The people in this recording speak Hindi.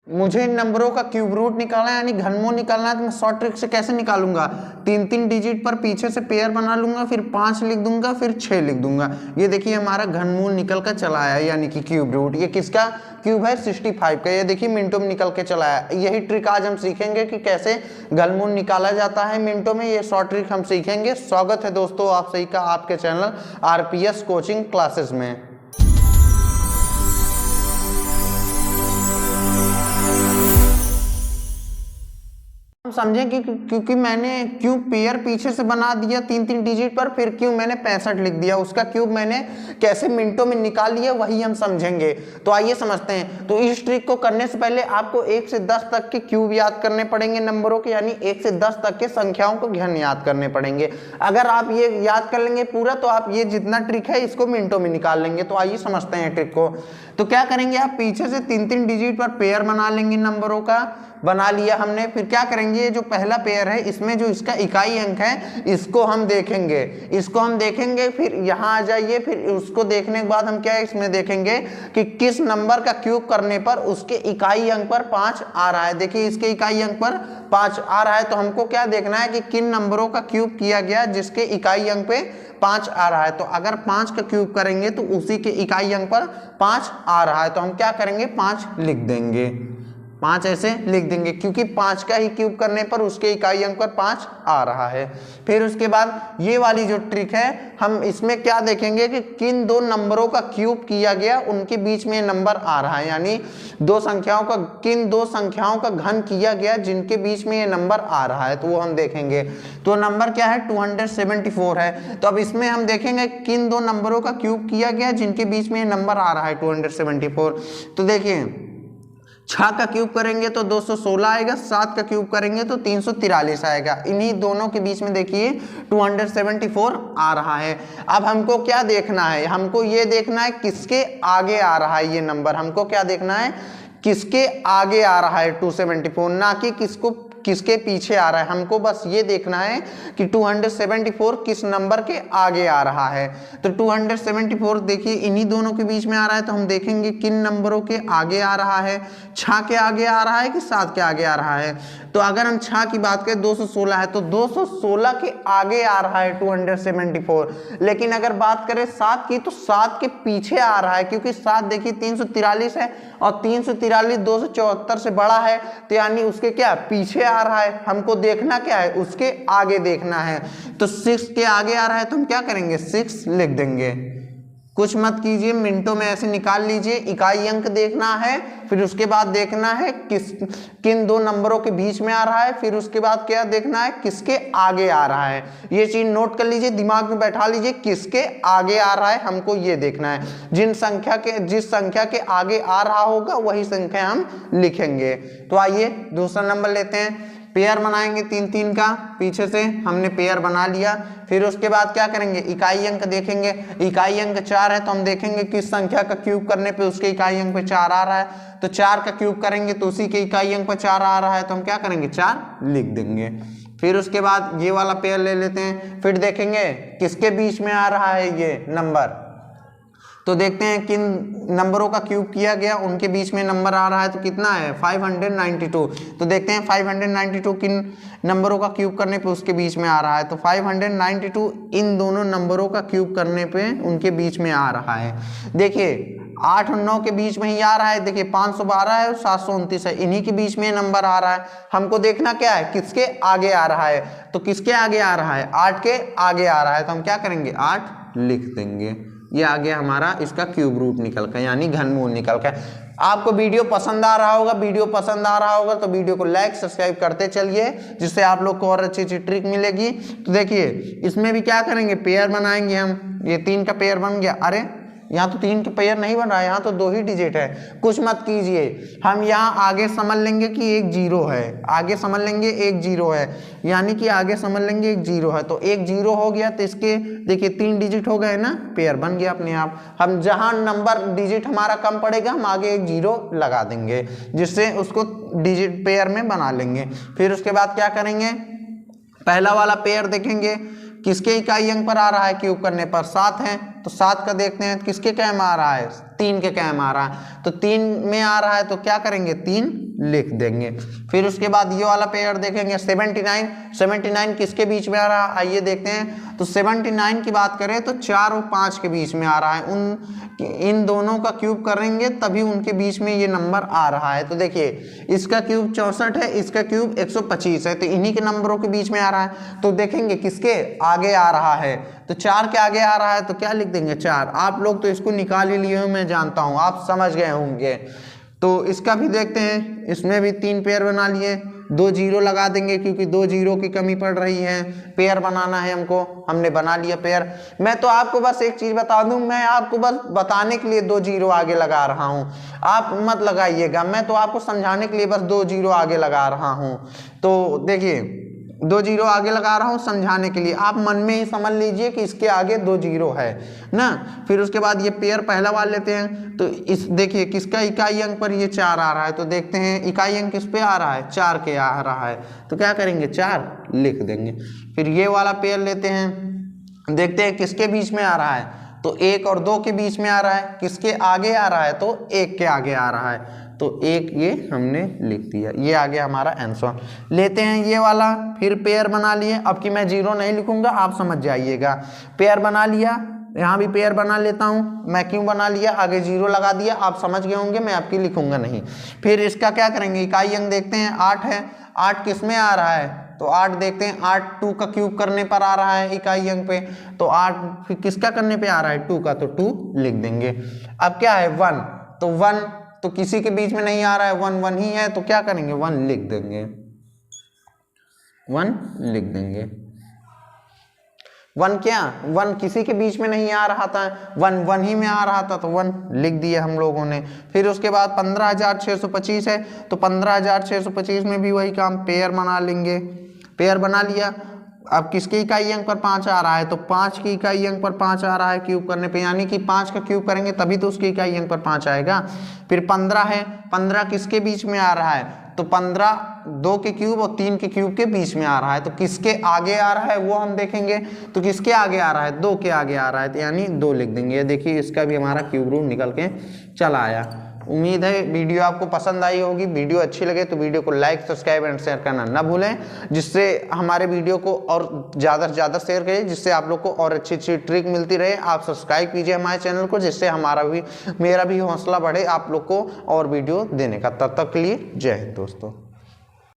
मुझे इन नंबरों का क्यूब रूट निकालना है यानी घनमूल निकालना है, तो मैं शॉर्ट ट्रिक से कैसे निकालूंगा, 3 डिजिट पर पीछे से पेयर बना लूंगा, फिर 5 लिख दूंगा, फिर 6 लिख दूंगा। ये देखिए हमारा घनमूल निकल कर चला आया यानी कि क्यूब रूट। ये किसका क्यूब है, 65 का। ये देखिए मिनटों में निकल के चला आया। यही ट्रिक आज हम सीखेंगे कि कैसे घनमूल निकाला जाता है मिनटों में। ये शॉर्ट ट्रिक हम सीखेंगे। स्वागत है दोस्तों आप सही का आपके चैनल आरपीएस कोचिंग क्लासेस में। समझें कि क्योंकि मैंने क्यूब पेयर पीछे से बना दिया 3 डिजिट पर, फिर क्यूब मैंने 65 लिख दिया, उसका क्यूब मैंने कैसे मिनटों में निकाल लिया वही हम समझेंगे। तो आइए समझते हैं। तो इस ट्रिक को करने से पहले आपको 1 से 10 तक के क्यूब याद करने पड़ेंगे नंबरों के, यानी 1 से 10 तक के संख्याओं को घन याद करने पड़ेंगे। अगर आप ये याद कर लेंगे पूरा तो आप ये जितना ट्रिक है इसको मिनटों में निकाल लेंगे। तो आइए समझते हैं ट्रिक को। तो क्या करेंगे, आप पीछे से 3 डिजिट पर पेयर बना लेंगे नंबरों का। बना लिया हमने, फिर क्या करेंगे, ये जो पहला पेयर है इसमें जो इसका इकाई अंक है इसको हम देखेंगे, फिर यहाँ आ जाइए, फिर उसको देखने के बाद हम क्या इसमें देखेंगे कि किस नंबर का क्यूब करने पर उसके इकाई अंक पर 5 आ रहा है। देखिए इसके इकाई अंक पर 5 आ रहा है, तो हमको क्या देखना है कि किन नंबरों का क्यूब किया गया जिसके इकाई अंक पे 5 आ रहा है। तो अगर 5 का क्यूब करेंगे तो उसी के इकाई अंक पर 5 आ रहा है, तो हम क्या करेंगे 5 लिख देंगे, 5 ऐसे लिख देंगे, क्योंकि 5 का ही क्यूब करने पर उसके इकाई अंक पर 5 आ रहा है। फिर उसके बाद ये वाली जो ट्रिक है हम इसमें क्या देखेंगे कि किन दो नंबरों का क्यूब किया गया उनके बीच में नंबर आ रहा है, यानी किन दो संख्याओं का घन किया गया जिनके बीच में ये नंबर आ रहा है, तो वो हम देखेंगे। तो नंबर क्या है 274 है। तो अब इसमें हम देखेंगे किन दो नंबरों का क्यूब किया गया जिनके बीच में ये नंबर आ रहा है 274। तो देखिए 6 का क्यूब करेंगे तो 216 आएगा, 7 का क्यूब करेंगे तो 343 आएगा। इन्हीं दोनों के बीच में देखिए 274 आ रहा है। अब हमको क्या देखना है, हमको ये देखना है किसके आगे आ रहा है ये नंबर। हमको क्या देखना है, किसके आगे आ रहा है 274, ना कि किसके पीछे आ रहा है। हमको बस ये देखना है कि 274 किस नंबर के आगे आ रहा है। तो 274 देखिए इन्हीं दोनों के बीच में आ रहा है, तो हम देखेंगे किन नंबरों के आगे आ रहा है, 6 के आगे आ रहा है कि 7 के आगे आ रहा है। तो अगर हम 6 की बात करें 216 है तो 216 के आगे आ रहा है 274। लेकिन अगर बात करें 7 की तो 7 के पीछे आ रहा है, क्योंकि 7 देखिए 343 है और 343 274 से बड़ा है, तो यानी उसके क्या पीछे आ रहा है। हमको देखना क्या है, उसके आगे देखना है। तो 6 के आगे आ रहा है तो हम क्या करेंगे 6 लिख देंगे। कुछ मत कीजिए, मिनटों में ऐसे निकाल लीजिए। इकाई अंक देखना है, फिर उसके बाद देखना है किन दो नंबरों के बीच में आ रहा है, फिर उसके बाद क्या देखना है किसके आगे आ रहा है। ये चीज नोट कर लीजिए, दिमाग में बैठा लीजिए, किसके आगे आ रहा है हमको ये देखना है। जिस संख्या के आगे आ रहा होगा वही संख्या हम लिखेंगे। तो आइए दूसरा नंबर लेते हैं। पेयर बनाएंगे 3 का, पीछे से हमने पेयर बना लिया। फिर उसके बाद क्या करेंगे, इकाई अंक देखेंगे। इकाई अंक 4 है तो हम देखेंगे किस संख्या का क्यूब करने पे उसके इकाई अंक पे 4 आ रहा है। तो 4 का क्यूब करेंगे तो उसी के इकाई अंक पे 4 आ रहा है, तो हम क्या करेंगे 4 लिख देंगे। फिर उसके बाद ये वाला पेयर ले लेते हैं, फिर देखेंगे किसके बीच में आ रहा है ये नंबर। तो देखते हैं किन नंबरों का क्यूब किया गया उनके बीच में नंबर आ रहा है, तो कितना है 592। तो देखते हैं 592 किन नंबरों का क्यूब करने पे उसके बीच में आ रहा है। तो 592 इन दोनों नंबरों का क्यूब करने पे उनके बीच में आ रहा है। देखिए 8 और 9 के बीच में ही आ रहा है। देखिए 512 है और 729 है, इन्हीं के बीच में नंबर आ रहा है। हमको देखना क्या है किसके आगे आ रहा है। तो किसके आगे आ रहा है 8 के आगे आ रहा है, तो हम क्या करेंगे 8 लिख देंगे। ये आ गया हमारा इसका क्यूब रूट निकल कर, यानी घनमूल निकल कर। आपको वीडियो पसंद आ रहा होगा, तो वीडियो को लाइक सब्सक्राइब करते चलिए, जिससे आप लोग को और अच्छी अच्छी ट्रिक मिलेगी। तो देखिए इसमें भी क्या करेंगे, पेयर बनाएंगे हम। ये 3 का पेयर बन गया। अरे यहाँ तो 3 के पेयर नहीं बन रहा है, यहाँ तो 2 ही डिजिट है। कुछ मत कीजिए, हम यहाँ आगे समझ लेंगे कि एक 0 है, आगे समझ लेंगे एक 0 है, यानी कि आगे समझ लेंगे एक 0 है। तो एक 0 हो गया तो इसके देखिए 3 डिजिट हो गए ना, पेयर बन गया अपने आप। हम जहाँ नंबर डिजिट हमारा कम पड़ेगा हम आगे एक 0 लगा देंगे, जिससे उसको डिजिट पेयर में बना लेंगे। फिर उसके बाद क्या करेंगे, पहला वाला पेयर देखेंगे किसके इकाई अंक पर आ रहा है क्यूब करने पर 7 है, तो तो 7 का देखते हैं किसके क्या में आ रहा है, 3 के क्या में आ रहा है, तो 3 में आ रहा है तो क्या करेंगे 3 लिख देंगे। फिर उसके बाद ये वाला पेयर देखेंगे 79 किसके बीच में आ रहा है, आइए देखते हैं। तो 79 की बात करें तो 4 और 5 के बीच में आ रहा है, इन दोनों का क्यूब करेंगे तभी उनके बीच में ये नंबर आ रहा है। तो देखिए इसका क्यूब 64 है, इसका क्यूब 125 है, तो इन्हीं के नंबरों के बीच में आ रहा है। तो देखेंगे किसके आगे आ रहा है, तो 4 के आगे आ रहा है तो क्या लिख देंगे 4। आप लोग तो इसको निकाल ही लिए हो, मैं जानता हूं आप समझ गए होंगे। तो इसका भी देखते हैं, इसमें भी 3 पेयर बना लिए, 2 जीरो लगा देंगे क्योंकि 2 जीरो की कमी पड़ रही है, पेयर बनाना है हमको, हमने बना लिया पेयर। मैं तो आपको बस एक चीज बता दूं, मैं आपको बस बताने के लिए 2 जीरो आगे लगा रहा हूं, आप मत लगाइएगा, मैं तो आपको समझाने के लिए बस 2 जीरो आगे लगा रहा हूं। तो देखिए 2 जीरो आगे लगा रहा हूं समझाने के लिए, आप मन में ही समझ लीजिए कि इसके आगे 2 जीरो है ना। फिर उसके बाद ये पेयर पहला वाला लेते हैं, तो इस देखिए किसका इकाई अंक पर ये 4 आ रहा है, तो देखते हैं इकाई अंक किस पे आ रहा है, 4 के आ रहा है, तो क्या करेंगे 4 लिख देंगे। फिर ये वाला पेयर लेते हैं, देखते हैं किसके बीच में आ रहा है, तो 1 और 2 के बीच में आ रहा है, किसके आगे आ रहा है, तो 1 के आगे आ रहा है, तो 1 ये हमने लिख दिया, ये आ गया हमारा आंसर। लेते हैं ये वाला, फिर पेयर बना लिए, अब कि मैं जीरो नहीं लिखूंगा आप समझ जाइएगा। पेयर बना लिया, यहाँ भी पेयर बना लेता हूँ, मैं क्यों बना लिया, आगे जीरो लगा दिया, आप समझ गए होंगे, मैं आपकी लिखूंगा नहीं। फिर इसका क्या करेंगे, इकाई अंक देखते हैं 8 है, 8 किस में आ रहा है, तो 8 देखते हैं 8 2 का क्यूब करने पर आ रहा है इकाई अंक पे, तो 8 फिर किसका करने पे आ रहा है 2 का, तो 2 लिख देंगे। अब क्या है 1, तो 1 तो किसी के बीच में नहीं आ रहा है, 1 1 ही है, तो क्या करेंगे 1 लिख देंगे, 1 लिख देंगे। 1 क्या 1 किसी के बीच में नहीं आ रहा था, 1 1 ही में आ रहा था, तो 1 लिख दिया हम लोगों ने। फिर उसके बाद 15,625 है, तो 15,625 में भी वही काम, पेयर बना लेंगे, पेयर बना लिया। अब किसके इकाई अंक पर 5 आ रहा है, तो 5 की इकाई अंक पर 5 आ रहा है क्यूब करने पे, यानी कि 5 का क्यूब करेंगे तभी तो उसकी इकाई अंक पर 5 आएगा। फिर 15 है, 15 किसके बीच में आ रहा है, तो 15 2 के क्यूब और 3 के क्यूब के बीच में आ रहा है, तो किसके आगे आ रहा है वो हम देखेंगे, तो किसके आगे आ रहा है 2 के आगे आ रहा है, तो यानी 2 लिख देंगे। देखिए इसका भी हमारा क्यूब रूट निकल के चला आया। उम्मीद है वीडियो आपको पसंद आई होगी, वीडियो अच्छी लगे तो वीडियो को लाइक सब्सक्राइब एंड शेयर करना ना भूलें, जिससे हमारे वीडियो को और ज़्यादा से ज़्यादा शेयर करिए, जिससे आप लोग को और अच्छी अच्छी ट्रिक मिलती रहे। आप सब्सक्राइब कीजिए हमारे चैनल को, जिससे मेरा भी हौसला बढ़े आप लोग को और वीडियो देने का। तब तक के लिए जय हिंद दोस्तों।